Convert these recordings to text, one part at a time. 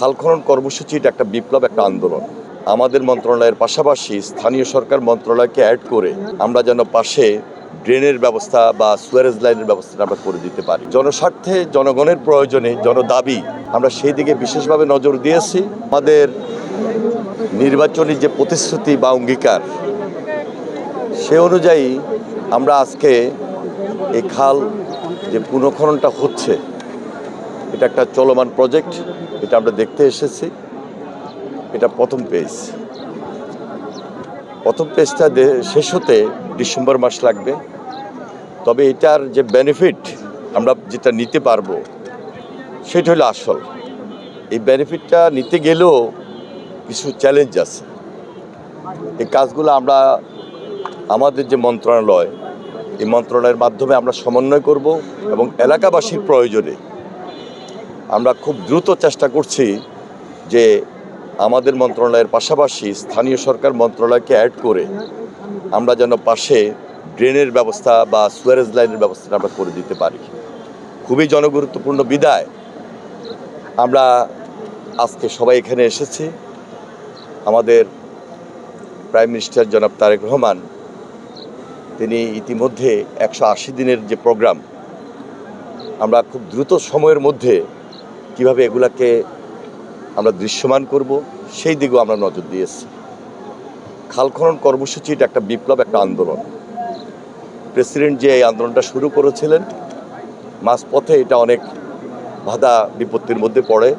খাল খনন কর্মসূচি এটা একটা বিপ্লব, একটা আন্দোলন। আমাদের মন্ত্রণালয়ের পাশাপাশি স্থানীয় সরকার মন্ত্রণালয়কে অ্যাড করে আমরা যেন পাশে ড্রেনের ব্যবস্থা বা সুয়ারেজ লাইনের ব্যবস্থা আমরা করে দিতে পারি। জনস্বার্থে, জনগণের প্রয়োজনে, জনদাবি, আমরা সেই দিকে বিশেষভাবে নজর দিয়েছি। আমাদের নির্বাচনী যে প্রতিশ্রুতি বা অঙ্গীকার, সে অনুযায়ী আমরা আজকে এই খাল যে পুনঃখননটা হচ্ছে, এটা একটা চলমান প্রজেক্ট, এটা আমরা দেখতে এসেছি। এটা প্রথম পেজটা শেষ হতে ডিসেম্বর মাস লাগবে। তবে এটার যে বেনিফিট আমরা যেটা নিতে পারবো সেটা হলো আসল। এই বেনিফিটটা নিতে গেলেও কিছু চ্যালেঞ্জ আছে। এই কাজগুলো আমরা আমাদের যে মন্ত্রণালয়, এই মন্ত্রণালয়ের মাধ্যমে আমরা সমন্বয় করব এবং এলাকাবাসীর প্রয়োজনে আমরা খুব দ্রুত চেষ্টা করছি যে আমাদের মন্ত্রণালয়ের পাশাপাশি স্থানীয় সরকার মন্ত্রণালয়কে অ্যাড করে আমরা যেন পাশে ড্রেনের ব্যবস্থা বা সুয়ারেজ লাইনের ব্যবস্থাটা আমরা করে দিতে পারি। খুবই জনগুরুত্বপূর্ণ বিধায় আমরা আজকে সবাই এখানে এসেছি। আমাদের প্রাইম মিনিস্টার জনাব তারেক রহমান তিনি ইতিমধ্যে 180 দিনের যে প্রোগ্রাম, আমরা খুব দ্রুত সময়ের মধ্যে কিভাবে এগুলাকে আমরা দৃশ্যমান করব সেই দিকেও আমরা নজর দিয়েছি। খাল খনন কর্মসূচি এটা একটা বিপ্লব, একটা আন্দোলন। প্রেসিডেন্ট যে এই আন্দোলনটা শুরু করেছিলেন, মাঝপথে এটা অনেক বাধা বিপত্তির মধ্যে পড়ে।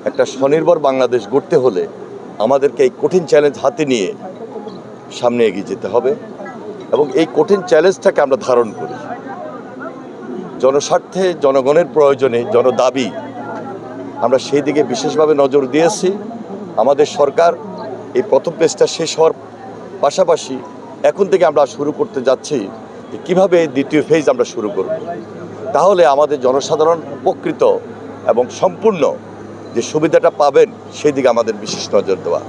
একটা স্বনির্ভর বাংলাদেশ গড়তে হলে আমাদেরকে এই কঠিন চ্যালেঞ্জ হাতে নিয়ে সামনে এগিয়ে যেতে হবে এবং এই কঠিন চ্যালেঞ্জটাকে আমরা ধারণ করি। জনস্বার্থে, জনগণের প্রয়োজনে, জনদাবি, আমরা সেই দিকে বিশেষভাবে নজর দিয়েছি। আমাদের সরকার এই প্রথম পেজটা শেষ হওয়ার পাশাপাশি এখন থেকে আমরা শুরু করতে যাচ্ছি কিভাবে দ্বিতীয় ফেজ আমরা শুরু করব। তাহলে আমাদের জনসাধারণ উপকৃত এবং সম্পূর্ণ যে সুবিধাটা পাবেন সেই দিকে আমাদের বিশেষ নজর দেওয়া।